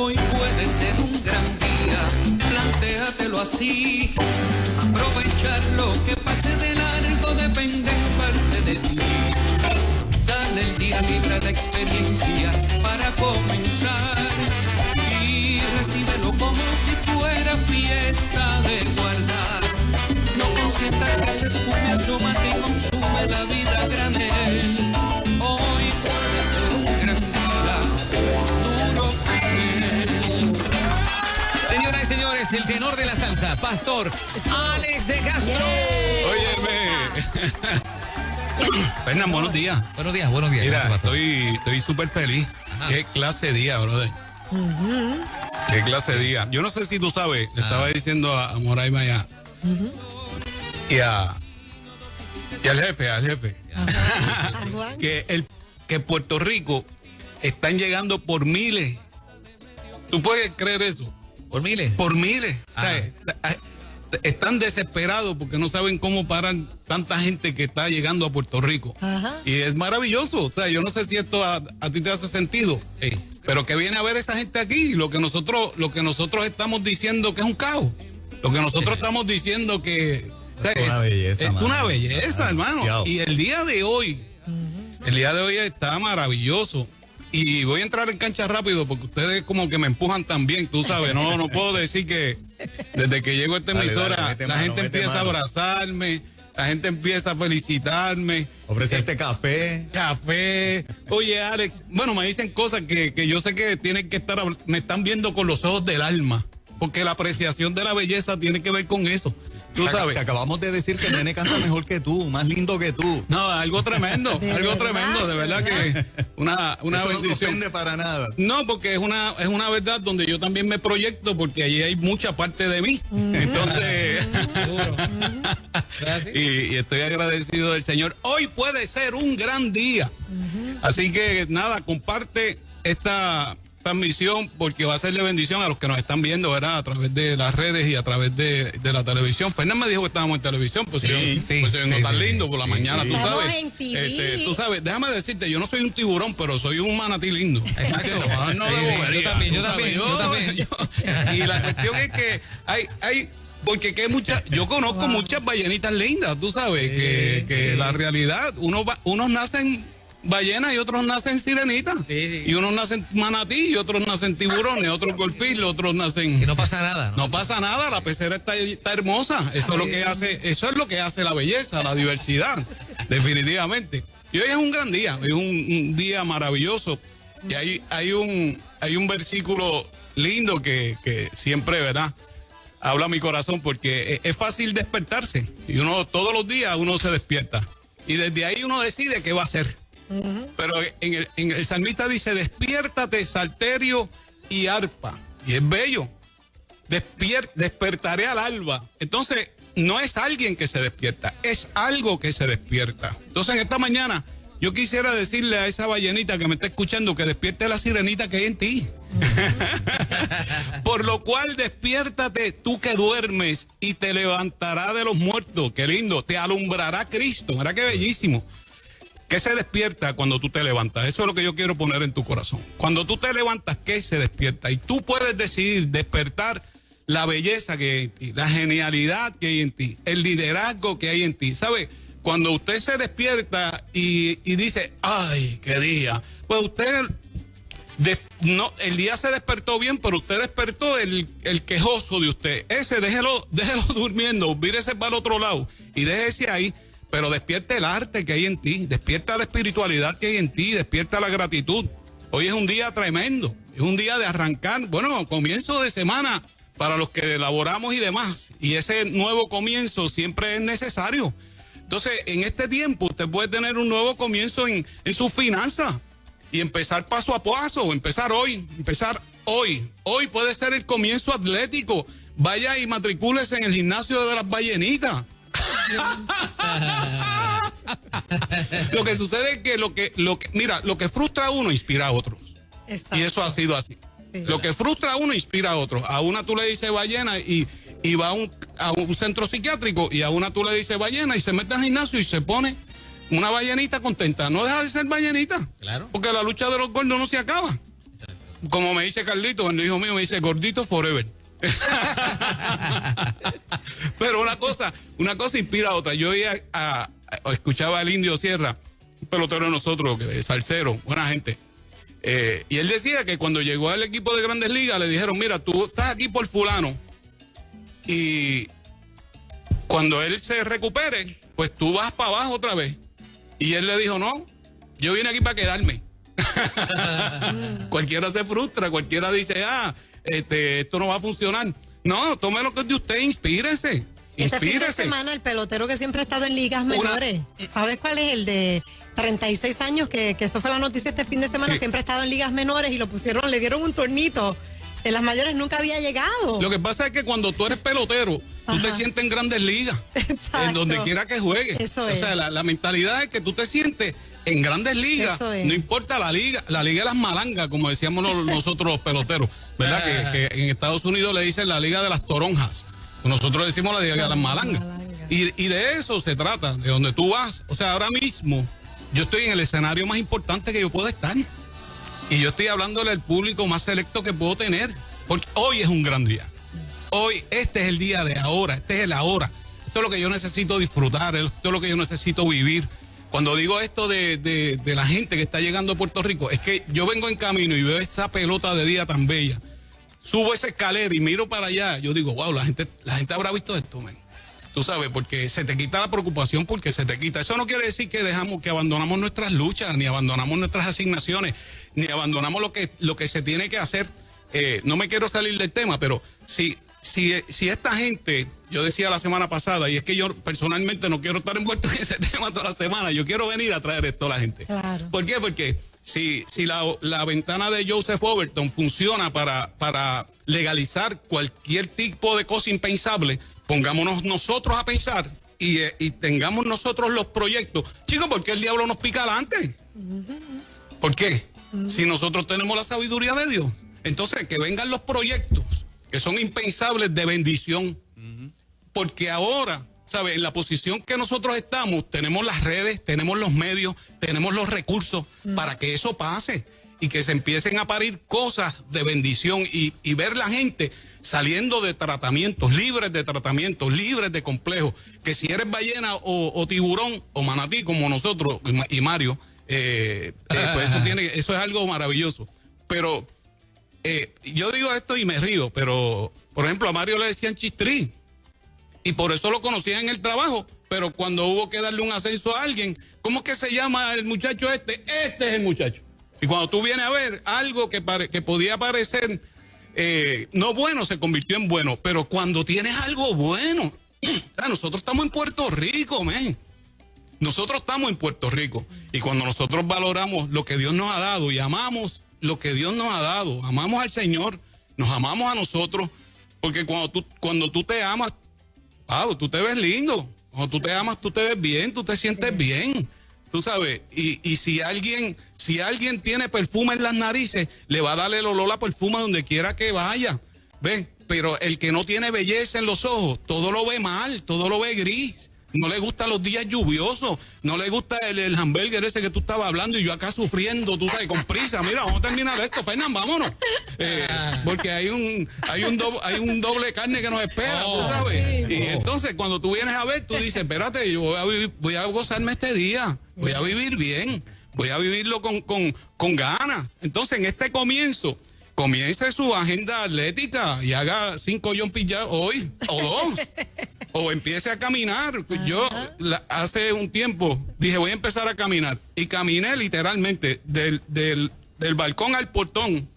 Hoy puede ser un gran día, plantéatelo así. Aprovechar lo que pase de largo depende en parte de ti. Dale el día libre de experiencia para comenzar y recíbelo como si fuera fiesta de guardar. No consientas que se esfume, asómate y consume la vida a granel. Hoy puede ser un gran día, duro con él. Señoras y señores, el tenor de la salsa, Pastor Alex de Castro. Óyeme. Fernan, buenos días. Buenos días, buenos días. Mira, Pastor. estoy súper feliz. Ajá. Qué clase de día, brother. Qué clase de día. Yo no sé si tú sabes, le estaba diciendo a Moraima y al jefe, que Puerto Rico están llegando por miles. ¿Tú puedes creer eso? ¿Por miles? Por miles. Ajá. O sea, están desesperados porque no saben cómo paran tanta gente que está llegando a Puerto Rico. Ajá. Y es maravilloso. O sea, yo no sé si esto a ti te hace sentido. Sí. Pero que viene a ver esa gente aquí, lo que nosotros estamos diciendo que es un caos. Lo que nosotros estamos diciendo que o sea, es una belleza. es mano. una belleza, hermano. Demasiado. Y el día de hoy está maravilloso. Y voy a entrar en cancha rápido porque ustedes como que me empujan también, tú sabes. No puedo decir que desde que llego a esta Dale, emisora mete la mano, gente mete empieza mano. a abrazarme, la gente empieza a felicitarme. Ofrecerte café. Café. Oye, Alex, bueno, me dicen cosas que yo sé que tienen que estar, me están viendo con los ojos del alma, porque la apreciación de la belleza tiene que ver con eso. Tú sabes. Te acabamos de decir que el nene canta mejor que tú, más lindo que tú. No, algo tremendo, De algo verdad, tremendo, de verdad que una Eso no te bendición. ofende para nada. No, porque es una verdad donde yo también me proyecto, porque allí hay mucha parte de mí. Entonces, ¿Es así? y estoy agradecido del Señor. Hoy puede ser un gran día. Así que nada, comparte esta transmisión porque va a ser de bendición a los que nos están viendo, ¿verdad? A través de las redes y a través de la televisión. Fernan me dijo que estábamos en televisión, pues Sí, yo no sí, tan sí. lindo por la mañana, tú Estamos sabes. en TV. Tú sabes, déjame decirte, yo no soy un tiburón, pero soy un manatí lindo. Exacto. No Sí, de sí, bobería, yo también, tú yo sabes, también. y la cuestión es que hay porque que yo conozco muchas ballenitas lindas, tú sabes, que la realidad, unos nacen ballenas y otros nacen sirenitas. Sí. Y unos nacen manatí y otros nacen tiburones, otros golfil, otros nacen. Y no pasa nada, ¿no? No pasa nada, la pecera está hermosa. Eso es lo que hace la belleza, la diversidad, definitivamente. Y hoy es un gran día, hoy es un día maravilloso. Y hay un versículo lindo que siempre, ¿verdad?, habla a mi corazón, porque es fácil despertarse. Y todos los días uno se despierta. Y desde ahí uno decide qué va a hacer. Pero en el salmista dice: despiértate, salterio y arpa. Y es bello. Despertaré al alba. Entonces, no es alguien que se despierta, es algo que se despierta. Entonces, en esta mañana, yo quisiera decirle a esa ballenita que me está escuchando que despierte la sirenita que hay en ti. Por lo cual, despiértate tú que duermes y te levantará de los muertos. Qué lindo. Te alumbrará Cristo. Mira qué bellísimo. ¿Qué se despierta cuando tú te levantas? Eso es lo que yo quiero poner en tu corazón. Cuando tú te levantas, ¿qué se despierta? Y tú puedes decidir despertar la belleza que hay en ti, la genialidad que hay en ti, el liderazgo que hay en ti. ¿Sabe? Cuando usted se despierta y dice, ¡ay, qué día! Pues usted, el día se despertó bien, pero usted despertó el quejoso de usted. Ese, déjelo durmiendo, vírese para el otro lado y déjese ahí. Pero despierta el arte que hay en ti, despierta la espiritualidad que hay en ti, despierta la gratitud. Hoy es un día tremendo, es un día de arrancar, bueno, comienzo de semana para los que elaboramos y demás. Y ese nuevo comienzo siempre es necesario. Entonces, en este tiempo usted puede tener un nuevo comienzo en sus finanzas y empezar paso a paso, empezar hoy. Hoy puede ser el comienzo atlético. Vaya y matricúlese en el gimnasio de las ballenitas. Lo que sucede es que lo que frustra a uno inspira a otros. Exacto. Y eso ha sido así. Sí. Lo que frustra a uno inspira a otros. A una tú le dices ballena y va a un centro psiquiátrico, y a una tú le dices ballena y se mete al gimnasio y se pone una ballenita contenta. No deja de ser ballenita. Claro. Porque la lucha de los gordos no se acaba. Como me dice Carlito, el hijo mío me dice gordito forever. Pero una cosa inspira a otra. Yo escuchaba al Indio Sierra, un pelotero de nosotros, salsero, buena gente. Y él decía que cuando llegó al equipo de Grandes Ligas le dijeron, mira, tú estás aquí por fulano y cuando él se recupere, pues tú vas para abajo otra vez. Y él le dijo, no, yo vine aquí para quedarme. Cualquiera se frustra, cualquiera dice, esto no va a funcionar. No, tome lo que es de usted, inspírese. Este fin de semana, el pelotero que siempre ha estado en ligas menores, ¿sabes cuál es? El de 36 años, que eso fue la noticia este fin de semana, sí. Siempre ha estado en ligas menores y lo pusieron, le dieron un tornito. En las mayores nunca había llegado. Lo que pasa es que cuando tú eres pelotero, tú te sientes en Grandes Ligas. Exacto. En donde quiera que juegues. Eso es. O sea, la mentalidad es que tú te sientes en Grandes Ligas. Eso es. No importa la liga de las malangas, como decíamos nosotros los peloteros, ¿verdad? Que en Estados Unidos le dicen la liga de las toronjas. Nosotros decimos la liga de las malangas. Y de eso se trata, de donde tú vas. O sea, ahora mismo yo estoy en el escenario más importante que yo puedo estar. Y yo estoy hablándole al público más selecto que puedo tener. Porque hoy es un gran día. Hoy, este es el día de ahora. Este es el ahora. Esto es lo que yo necesito disfrutar. Esto es lo que yo necesito vivir. Cuando digo esto de la gente que está llegando a Puerto Rico, es que yo vengo en camino y veo esa pelota de día tan bella. Subo esa escalera y miro para allá. Yo digo, wow, la gente habrá visto esto, man. Tú sabes, porque se te quita la preocupación, porque se te quita. Eso no quiere decir que que abandonamos nuestras luchas, ni abandonamos nuestras asignaciones, ni abandonamos lo que se tiene que hacer. No me quiero salir del tema, pero si esta gente, yo decía la semana pasada, y es que yo personalmente no quiero estar envuelto en ese tema toda la semana, yo quiero venir a traer esto a la gente. Claro. ¿Por qué? Porque si la ventana de Joseph Overton funciona para legalizar cualquier tipo de cosa impensable, pongámonos nosotros a pensar y tengamos nosotros los proyectos. Chicos, ¿por qué el diablo nos pica adelante? ¿Por qué? Si nosotros tenemos la sabiduría de Dios. Entonces, que vengan los proyectos que son impensables de bendición. Porque ahora, ¿sabes? En la posición que nosotros estamos, tenemos las redes, tenemos los medios, tenemos los recursos para que eso pase y que se empiecen a parir cosas de bendición y ver la gente saliendo de tratamientos, libres de complejos. Que si eres ballena o tiburón o manatí como nosotros y Mario, pues eso es algo maravilloso. Pero yo digo esto y me río, pero por ejemplo a Mario le decían chistrí y por eso lo conocían en el trabajo, pero cuando hubo que darle un ascenso a alguien, ¿cómo es que se llama el muchacho este? Este es el muchacho. Y cuando tú vienes a ver algo que podía parecer no bueno, se convirtió en bueno, pero cuando tienes algo bueno, nosotros estamos en Puerto Rico, man. Nosotros estamos en Puerto Rico y cuando nosotros valoramos lo que Dios nos ha dado y amamos lo que Dios nos ha dado, amamos al Señor, nos amamos a nosotros, porque cuando tú te amas, tú te ves lindo. Cuando tú te amas, tú te ves bien, tú te sientes bien. Tú sabes, y si alguien tiene perfume en las narices, le va a darle el olor a perfume donde quiera que vaya. ¿Ves? Pero el que no tiene belleza en los ojos, todo lo ve mal, todo lo ve gris. No le gustan los días lluviosos, no le gusta el hamburger ese que tú estabas hablando y yo acá sufriendo, tú sabes, con prisa. Mira, vamos a terminar esto, Fernan, vámonos. Porque hay un doble carne que nos espera, tú sabes. Y entonces cuando tú vienes a ver, tú dices, espérate, yo voy a gozarme este día, voy a vivir bien, voy a vivirlo con ganas. Entonces en este comience su agenda atlética y haga 5 jumping jacks hoy o 2. O empiece a caminar. Yo hace un tiempo dije, voy a empezar a caminar. Y caminé literalmente del balcón al portón.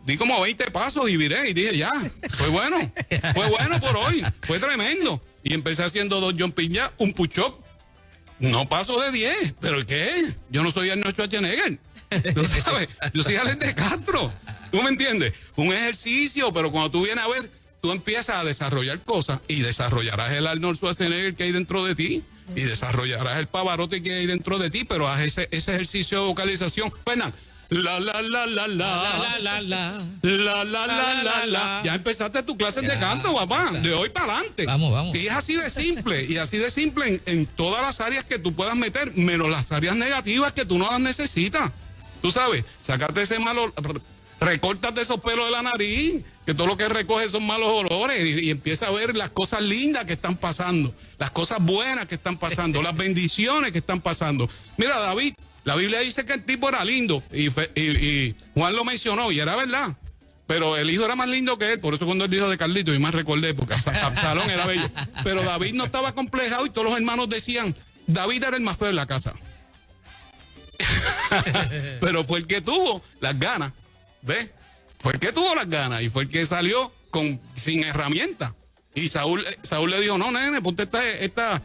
Di como 20 pasos y viré. Y dije, ya, fue bueno por hoy. Fue tremendo. Y empecé haciendo 2 jumping jacks, un push-up. No paso de 10. ¿Pero qué? Yo no soy Arnold Schwarzenegger. ¿Tú sabes? Yo soy Alex de Castro. ¿Tú me entiendes? Un ejercicio, pero cuando tú vienes a ver, tú empiezas a desarrollar cosas y desarrollarás el Arnold Schwarzenegger que hay dentro de ti y desarrollarás el Pavarotti que hay dentro de ti, pero haz ese ejercicio de vocalización. Fernan, ya empezaste tu clase de canto, papá, de hoy para adelante. Vamos. Y es así de simple, en todas las áreas que tú puedas meter, menos las áreas negativas que tú no las necesitas. Tú sabes, sacarte ese mal Recórtate esos pelos de la nariz, que todo lo que recoge son malos olores, y empieza a ver las cosas lindas que están pasando, las cosas buenas que están pasando, las bendiciones que están pasando. Mira, David, la Biblia dice que el tipo era lindo, y Juan lo mencionó, y era verdad. Pero el hijo era más lindo que él, por eso cuando él dijo de Carlito, yo más recordé, porque Absalón era bello. Pero David no estaba complejado, y todos los hermanos decían, David era el más feo de la casa. Pero fue el que tuvo las ganas. ¿Ves? Fue el que tuvo las ganas y fue el que salió sin herramientas. Y Saúl le dijo, no, nene, ponte esta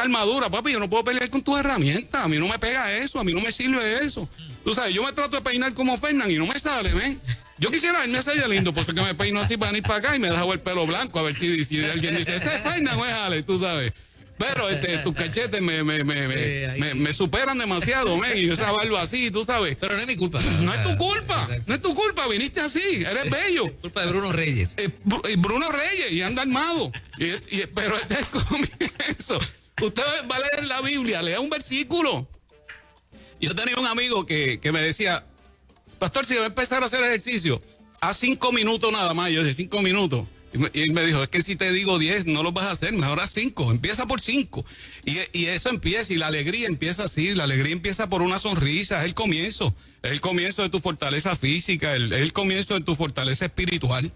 armadura, papi, yo no puedo pelear con tus herramientas, a mí no me pega eso, a mí no me sirve eso. Tú sabes, yo me trato de peinar como Fernan y no me sale, ¿ven? Yo quisiera verme así de lindo, porque me peino así para venir para acá y me dejo el pelo blanco, a ver si alguien dice, ese es Fernan, jale, tú sabes. Pero tus cachetes me superan demasiado, men, y esa barba así, tú sabes. Pero no es mi culpa. No es tu culpa, no es tu culpa, viniste así, eres bello. Culpa de Bruno Reyes. Bruno Reyes, y anda armado. Pero este es el comienzo. Usted va a leer la Biblia, lea un versículo. Yo tenía un amigo que me decía, pastor, si va a empezar a hacer ejercicio, a 5 minutos nada más. Yo dije, 5 minutos. Y él me dijo, es que si te digo 10, no lo vas a hacer, mejor a 5, empieza por 5. Y eso empieza, y la alegría empieza así, la alegría empieza por una sonrisa, es el comienzo de tu fortaleza física, es el comienzo de tu fortaleza espiritual,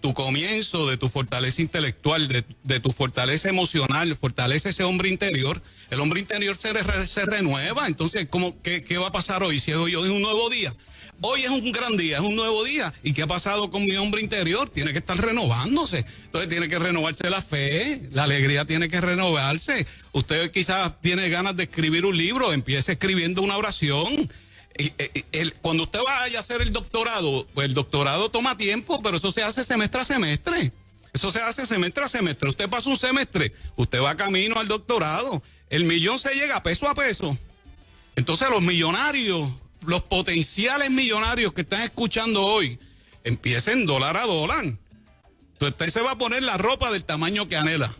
tu comienzo de tu fortaleza intelectual, de tu fortaleza emocional, fortalece ese hombre interior. El hombre interior se renueva. Entonces, ¿qué va a pasar hoy? Si hoy es un nuevo día. Hoy es un gran día, es un nuevo día. ¿Y qué ha pasado con mi hombre interior? Tiene que estar renovándose. Entonces tiene que renovarse la fe, la alegría tiene que renovarse. Usted quizás tiene ganas de escribir un libro, empiece escribiendo una oración. Cuando usted vaya a hacer el doctorado, pues el doctorado toma tiempo, pero eso se hace semestre a semestre. Eso se hace semestre a semestre. Usted pasa un semestre, usted va camino al doctorado. El millón se llega peso a peso. Entonces los millonarios, los potenciales millonarios que están escuchando hoy, empiecen dólar a dólar. Entonces usted se va a poner la ropa del tamaño que anhela.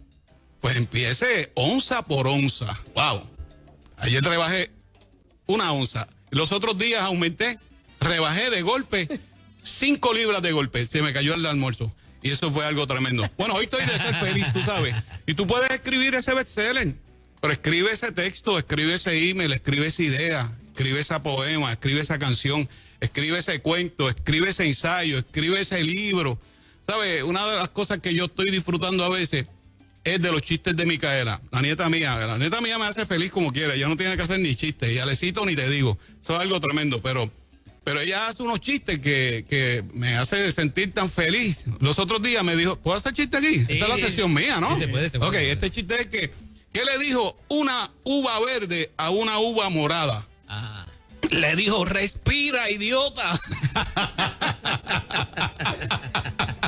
Pues empiece onza por onza. Wow. Ayer rebajé 1 onza. Los otros días rebajé de golpe 5 libras de golpe. Se me cayó el almuerzo. Y eso fue algo tremendo. Bueno, hoy estoy de ser feliz, tú sabes. Y tú puedes escribir ese bestseller. Pero escribe ese texto, escribe ese email, escribe esa idea, escribe ese poema, escribe esa canción, escribe ese cuento, escribe ese ensayo, escribe ese libro. ¿Sabes? Una de las cosas que yo estoy disfrutando a veces es de los chistes de Micaela, la nieta mía. La nieta mía me hace feliz como quiera, ella no tiene que hacer ni chistes, y Alecito ni te digo. Eso es algo tremendo, pero ella hace unos chistes que me hace sentir tan feliz. Los otros días me dijo, ¿puedo hacer chiste aquí? Sí, esta es la sesión mía, ¿no? Sí, se puede. Ok, este chiste es ¿qué le dijo una uva verde a una uva morada? Ah. Le dijo, respira, idiota.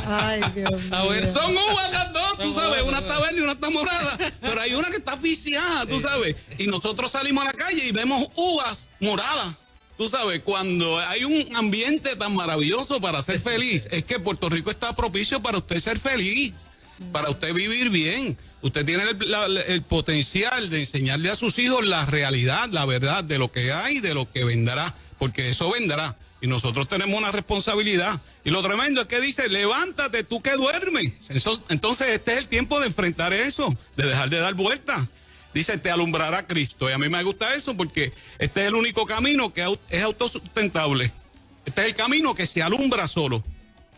Ay, Dios mío. Son uvas las dos, tú sabes, una está verde y una está morada, pero hay una que está asfixiada, tú sabes. Y nosotros salimos a la calle y vemos uvas moradas. Tú sabes, cuando hay un ambiente tan maravilloso para ser feliz, es que Puerto Rico está propicio para usted ser feliz, para usted vivir bien. Usted tiene el potencial de enseñarle a sus hijos la realidad, la verdad de lo que hay, de lo que vendrá, porque eso vendrá. Y nosotros tenemos una responsabilidad. Y lo tremendo es que dice, levántate tú que duermes. Entonces este es el tiempo de enfrentar eso, de dejar de dar vueltas. Dice, te alumbrará Cristo. Y a mí me gusta eso porque este es el único camino que es autosustentable. Este es el camino que se alumbra solo.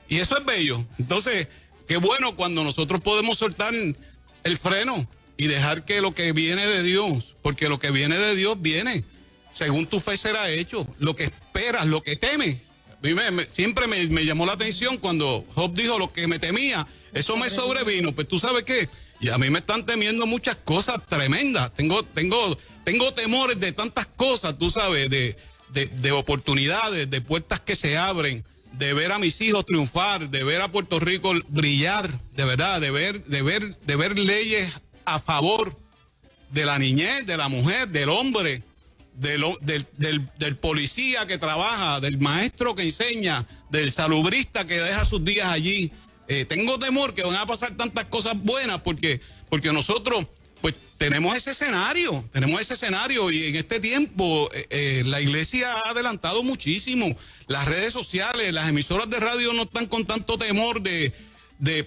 Y eso es bello. Entonces, qué bueno cuando nosotros podemos soltar el freno y dejar que lo que viene de Dios, porque lo que viene de Dios viene. Según tu fe será hecho. Lo que esperas, lo que temes. A mí siempre me llamó la atención cuando Job dijo lo que me temía, eso me sobrevino. Pues tú sabes qué, y a mí me están temiendo muchas cosas tremendas. Tengo temores de tantas cosas, tú sabes, de oportunidades, de puertas que se abren, de ver a mis hijos triunfar, de ver a Puerto Rico brillar, de verdad, de ver leyes a favor de la niñez, de la mujer, del hombre, del policía que trabaja, del maestro que enseña, del salubrista que deja sus días allí. Tengo temor que van a pasar tantas cosas buenas porque nosotros pues tenemos ese escenario y en este tiempo la iglesia ha adelantado muchísimo. Las redes sociales, las emisoras de radio no están con tanto temor de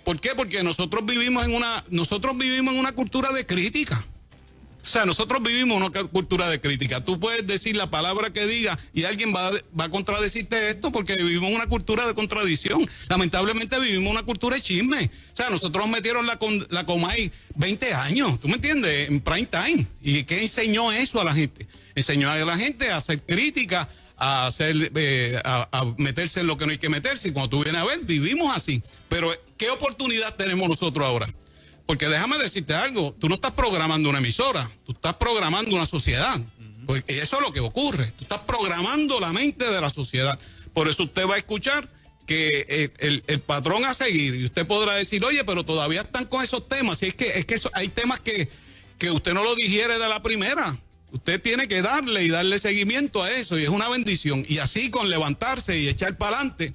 ¿por qué? Porque nosotros vivimos en una cultura de crítica. O sea, nosotros vivimos una cultura de crítica. Tú puedes decir la palabra que diga y alguien va a contradecirte esto porque vivimos una cultura de contradicción. Lamentablemente vivimos una cultura de chisme. O sea, nosotros nos metieron la Comay 20 años, ¿tú me entiendes? En prime time. ¿Y qué enseñó eso a la gente? Enseñó a la gente a hacer crítica, a meterse en lo que no hay que meterse. Y cuando tú vienes a ver, vivimos así. Pero, ¿qué oportunidad tenemos nosotros ahora? Porque déjame decirte algo, tú no estás programando una emisora, tú estás programando una sociedad. Porque eso es lo que ocurre, tú estás programando la mente de la sociedad. Por eso usted va a escuchar que el patrón a seguir, y usted podrá decir, oye, pero todavía están con esos temas. Y es que hay temas que usted no lo digiere de la primera. Usted tiene que darle seguimiento a eso, y es una bendición. Y así con levantarse y echar para adelante,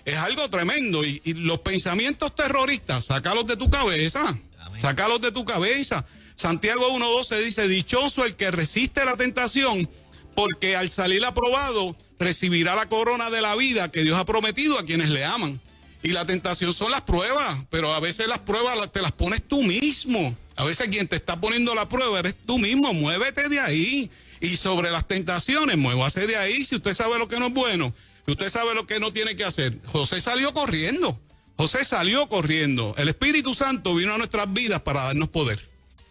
es algo tremendo. Y los pensamientos terroristas, sácalos de tu cabeza. Sácalos de tu cabeza. Santiago 1:12 dice, dichoso el que resiste la tentación, porque al salir aprobado recibirá la corona de la vida que Dios ha prometido a quienes le aman. Y la tentación son las pruebas, pero a veces las pruebas te las pones tú mismo. A veces quien te está poniendo la prueba eres tú mismo. Muévete de ahí. Y sobre las tentaciones, muévase de ahí. Si usted sabe lo que no es bueno, si usted sabe lo que no tiene que hacer. José salió corriendo. El Espíritu Santo vino a nuestras vidas para darnos poder.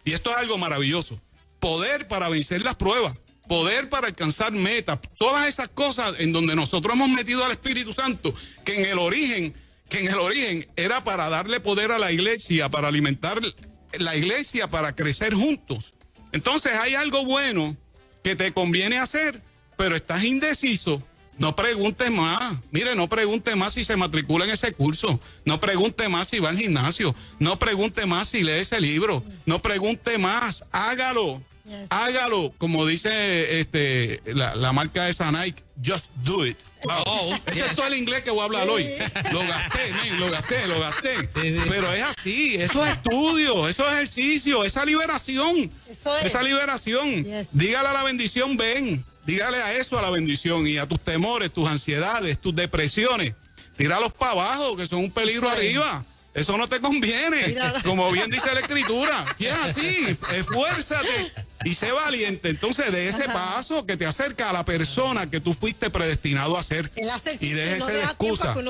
Y esto es algo maravilloso. Poder para vencer las pruebas. Poder para alcanzar metas. Todas esas cosas en donde nosotros hemos metido al Espíritu Santo, que en el origen era para darle poder a la iglesia, para alimentar la iglesia, para crecer juntos. Entonces hay algo bueno que te conviene hacer, pero estás indeciso. No pregunte más. Mire, no pregunte más si se matricula en ese curso. No pregunte más si va al gimnasio. No pregunte más si lee ese libro. No pregunte más. Hágalo. Yes. Hágalo. Como dice la marca esa Nike, just do it. Wow. Ese es todo el inglés que voy a hablar hoy. Lo gasté. Sí. Pero es así. Eso es estudio, eso es ejercicio, esa liberación. Esa liberación. Yes. Dígale a la bendición, ven. Dígale a eso, a la bendición, y a tus temores, tus ansiedades, tus depresiones. Tíralos para abajo, que son un peligro arriba. Eso no te conviene. Como bien dice la Escritura. Si es así, esfuérzate y sé valiente. Entonces, de ese paso que te acerca a la persona que tú fuiste predestinado a ser. Y déjese de excusa. Yo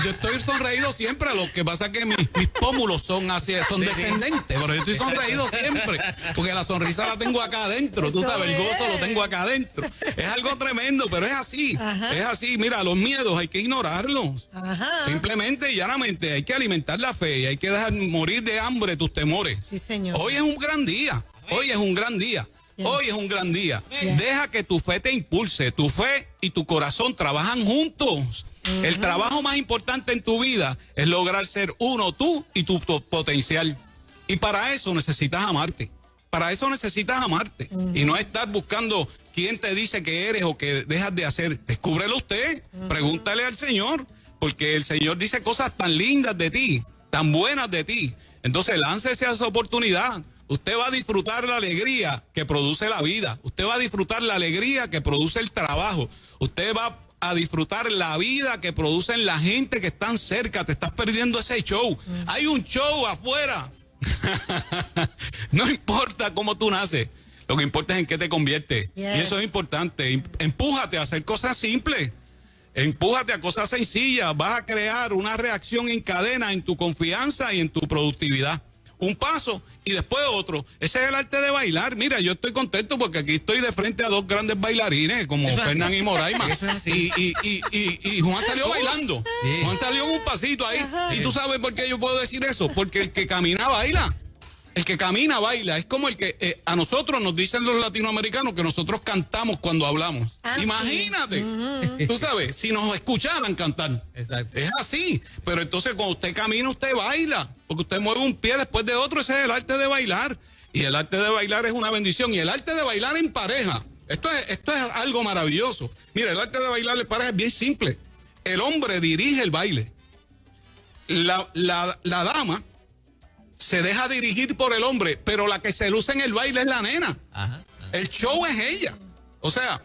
estoy sonreído siempre. Lo que pasa es que mis pómulos son descendentes, pero yo estoy sonreído siempre. Porque la sonrisa la tengo acá adentro. Tú sabes, el gozo lo tengo acá adentro. Es algo tremendo, pero es así. Es así. Mira, los miedos hay que ignorarlos. Simplemente y llanamente hay que alimentar la fe y hay que dejar morir de hambre tus temores. Sí, señor. Hoy es un gran día. Yes. Deja que tu fe te impulse. Tu fe y tu corazón trabajan juntos. El trabajo más importante en tu vida es lograr ser uno, tú y tu potencial. Y para eso necesitas amarte. Y no estar buscando quién te dice que eres o que dejas de hacer. Descúbrelo usted. Pregúntale al Señor. Porque el Señor dice cosas tan lindas de ti, tan buenas de ti. Entonces, láncese a esa oportunidad. Usted va a disfrutar la alegría que produce la vida. Usted va a disfrutar la alegría que produce el trabajo. Usted va a disfrutar la vida que producen la gente que están cerca. Te estás perdiendo ese show. Hay un show afuera. No importa cómo tú naces. Lo que importa es en qué te conviertes. Yes. Y eso es importante. Empújate a hacer cosas simples. Empújate a cosas sencillas. Vas a crear una reacción en cadena en tu confianza y en tu productividad. Un paso y después otro. Ese es el arte de bailar. Mira, yo estoy contento porque aquí estoy de frente a dos grandes bailarines como Fernán y Moraima. Eso es así. Y Juan salió bailando. Sí. Juan salió en un pasito ahí. Ajá. ¿Y tú sabes por qué yo puedo decir eso? Porque el que camina baila. El que camina baila. Es como el que a nosotros nos dicen los latinoamericanos que nosotros cantamos cuando hablamos. Imagínate. Tú sabes, si nos escucharan cantar. Exacto. Es así. Pero entonces cuando usted camina, usted baila. Porque usted mueve un pie después de otro. Ese es el arte de bailar. Y el arte de bailar es una bendición. Y el arte de bailar en pareja. Esto es algo maravilloso. Mira, el arte de bailar en pareja es bien simple. El hombre dirige el baile. La dama se deja dirigir por el hombre, pero la que se luce en el baile es la nena. Ajá. El show es ella. O sea,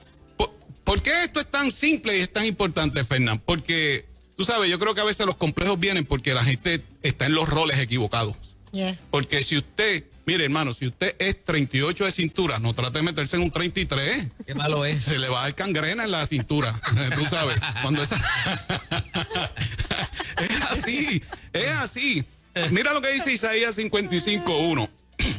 ¿por qué esto es tan simple y es tan importante, Fernán? Porque, tú sabes, yo creo que a veces los complejos vienen porque la gente está en los roles equivocados. Yes. Porque si usted, mire hermano, si usted es 38 de cintura, no trate de meterse en un 33. Qué malo es. Se le va a dar gangrena en la cintura. Tú sabes, cuando esa... es así. Mira lo que dice Isaías 55:1.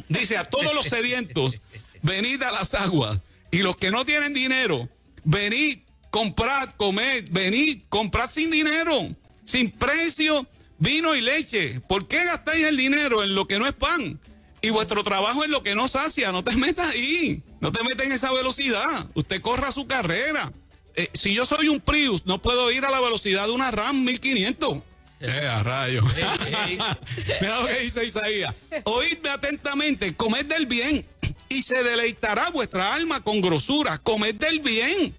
Dice, a todos los sedientos, venid a las aguas. Y los que no tienen dinero, venid, comprad, comed, venid, comprad sin dinero, sin precio, vino y leche. ¿Por qué gastáis el dinero en lo que no es pan? Y vuestro trabajo en lo que no sacia. No te metas ahí. No te metas en esa velocidad. Usted corra su carrera. Si yo soy un Prius, no puedo ir a la velocidad de una RAM 1500. A rayos. Mira lo que dice Isaías. Oídme atentamente, comed del bien y se deleitará vuestra alma con grosura. Comed del bien.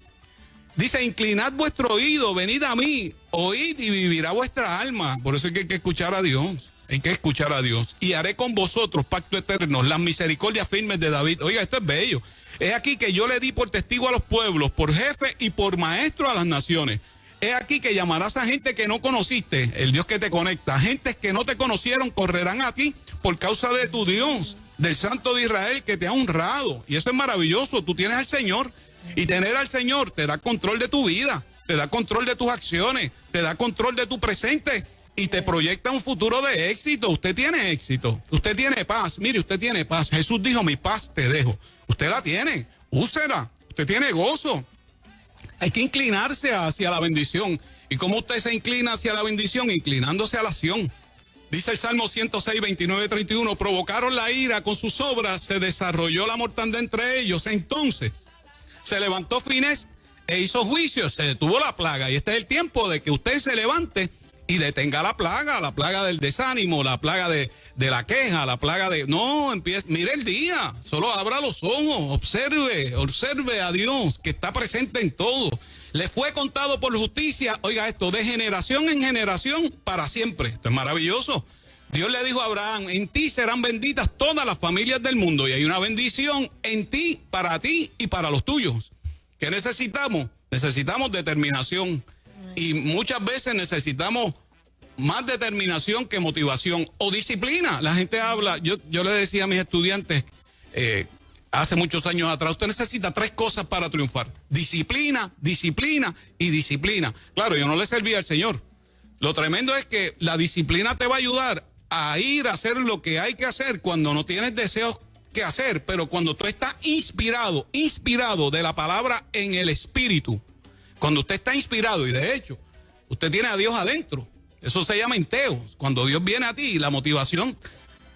Dice, inclinad vuestro oído, venid a mí, oíd y vivirá vuestra alma. Por eso es que hay que escuchar a Dios. Hay que escuchar a Dios. Y haré con vosotros pacto eterno, las misericordias firmes de David. Oiga, esto es bello. Es aquí que yo le di por testigo a los pueblos, por jefe y por maestro a las naciones. Es aquí que llamarás a gente que no conociste, el Dios que te conecta. Gentes que no te conocieron correrán a ti por causa de tu Dios, del Santo de Israel que te ha honrado. Y eso es maravilloso. Tú tienes al Señor. Y tener al Señor te da control de tu vida, te da control de tus acciones, te da control de tu presente y te proyecta un futuro de éxito. Usted tiene éxito, usted tiene paz. Mire, usted tiene paz. Jesús dijo, mi paz te dejo. Usted la tiene, úsela. Usted tiene gozo. Hay que inclinarse hacia la bendición. ¿Y cómo usted se inclina hacia la bendición? Inclinándose a la acción. Dice el Salmo 106, 29, 31, provocaron la ira con sus obras, se desarrolló la mortandad entre ellos. Entonces se levantó Finés e hizo juicio, se detuvo la plaga. Y este es el tiempo de que usted se levante y detenga la plaga del desánimo, la plaga de la queja, la plaga de... No, empiece, mire el día, solo abra los ojos, observe a Dios que está presente en todo. Le fue contado por justicia, oiga esto, de generación en generación para siempre. Esto es maravilloso. Dios le dijo a Abraham, en ti serán benditas todas las familias del mundo. Y hay una bendición en ti, para ti y para los tuyos. ¿Qué necesitamos? Necesitamos determinación. Y muchas veces necesitamos más determinación que motivación o disciplina. La gente habla, yo le decía a mis estudiantes hace muchos años atrás, usted necesita 3 cosas para triunfar. Disciplina, disciplina y disciplina. Claro, yo no le servía al Señor. Lo tremendo es que la disciplina te va a ayudar a ir a hacer lo que hay que hacer cuando no tienes deseos que hacer, pero cuando tú estás inspirado de la palabra en el espíritu, cuando usted está inspirado, y de hecho, usted tiene a Dios adentro, eso se llama enteos. Cuando Dios viene a ti, la motivación,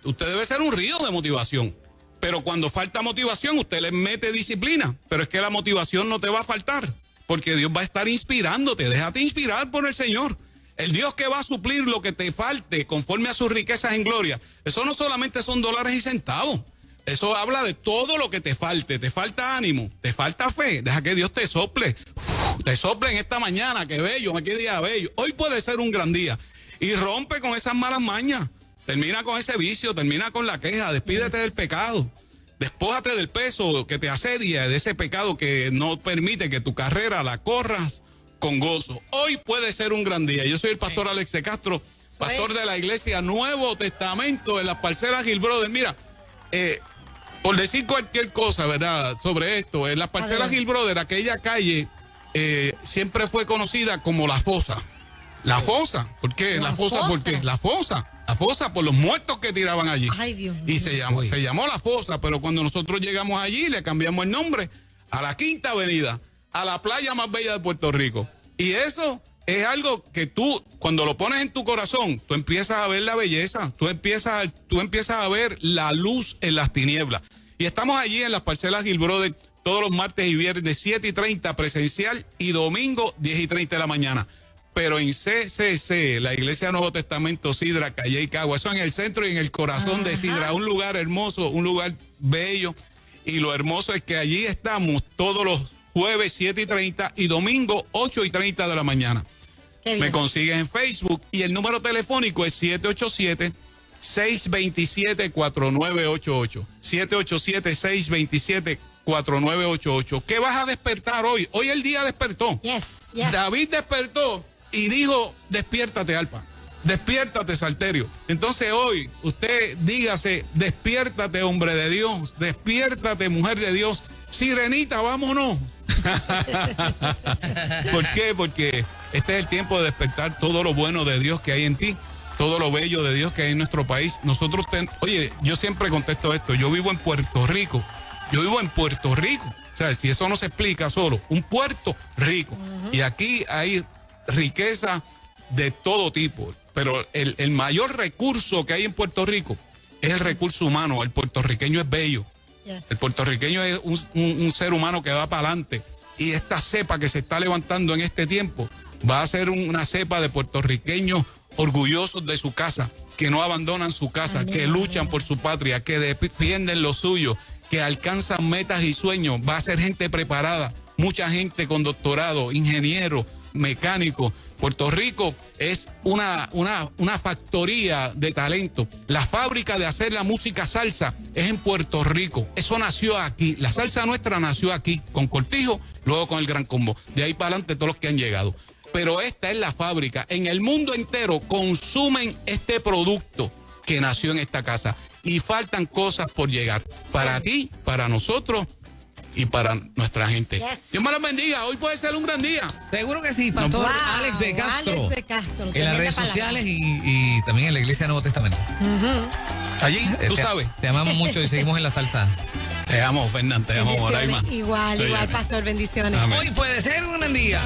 usted debe ser un río de motivación, pero cuando falta motivación, usted le mete disciplina, pero es que la motivación no te va a faltar, porque Dios va a estar inspirándote. Déjate inspirar por el Señor. El Dios que va a suplir lo que te falte conforme a sus riquezas en gloria. Eso no solamente son dólares y centavos. Eso habla de todo lo que te falte. Te falta ánimo, te falta fe. Deja que Dios te sople. Te sople en esta mañana. Qué bello, qué día bello. Hoy puede ser un gran día. Y rompe con esas malas mañas. Termina con ese vicio, termina con la queja. Despídete del pecado. Despójate del peso que te asedia, de ese pecado que no permite que tu carrera la corras con gozo. Hoy puede ser un gran día. Yo soy el pastor Alex de Castro, pastor de la iglesia Nuevo Testamento en las parcelas Gil Brother. Mira, por decir cualquier cosa, ¿verdad? Sobre esto, en las parcelas Gil Brother, aquella calle siempre fue conocida como La Fosa. La Fosa, ¿por qué? La Fosa, ¿por qué? La Fosa por los muertos que tiraban allí. Ay, Dios mío. Y se llamó La Fosa, pero cuando nosotros llegamos allí le cambiamos el nombre a la Quinta Avenida, a la playa más bella de Puerto Rico. Y eso es algo que tú, cuando lo pones en tu corazón, tú empiezas a ver la belleza, tú empiezas a ver la luz en las tinieblas. Y estamos allí en las parcelas Gil Brother todos los martes y viernes de 7:30 presencial y domingo 10:30 de la mañana. Pero en CCC, la Iglesia Nuevo Testamento Sidra, Calle y Cagua, eso en el centro y en el corazón de Sidra, un lugar hermoso, un lugar bello. Y lo hermoso es que allí estamos todos los jueves 7:30 y domingo 8:30 de la mañana. Me consigues en Facebook y el número telefónico es 787-4988. 787-627-4988. ¿Qué vas a despertar hoy? Hoy el día despertó. Yes. David despertó y dijo, despiértate, Alpa. Despiértate, Salterio. Entonces hoy usted dígase, despiértate, hombre de Dios. Despiértate, mujer de Dios. Sirenita, vámonos. ¿Por qué? Porque este es el tiempo de despertar todo lo bueno de Dios que hay en ti, todo lo bello de Dios que hay en nuestro país. Oye, yo siempre contesto esto, yo vivo en Puerto Rico. O sea, si eso no se explica solo, un Puerto Rico. Y aquí hay riqueza de todo tipo, pero el mayor recurso que hay en Puerto Rico es el recurso humano. El puertorriqueño es bello. Yes. El puertorriqueño es un ser humano que va para adelante. Y esta cepa que se está levantando en este tiempo va a ser una cepa de puertorriqueños orgullosos de su casa, que no abandonan su casa, amén, que luchan amén. por su patria, que defienden lo suyo, que alcanzan metas y sueños. Va a ser gente preparada, mucha gente con doctorado, ingeniero, mecánico. Puerto Rico es una factoría de talento. La fábrica de hacer la música salsa es en Puerto Rico. Eso nació aquí. La salsa nuestra nació aquí, con Cortijo, luego con el Gran Combo. De ahí para adelante todos los que han llegado. Pero esta es la fábrica. En el mundo entero consumen este producto que nació en esta casa. Y faltan cosas por llegar. Para ti, para nosotros y para nuestra gente. Yes. Dios me los bendiga. Hoy puede ser un gran día. Seguro que sí, Pastor Wow, Alex de Castro. Alex de Castro, En las tremenda redes palabra. sociales y también en la Iglesia Nuevo Testamento. Allí, tú Te- sabes. Te amamos mucho y seguimos en la salsa. Te amo, Fernán. Te amo, Bendiciones. Moraima. Igual, Óyeme. pastor, bendiciones. Amén. Hoy puede ser un gran día.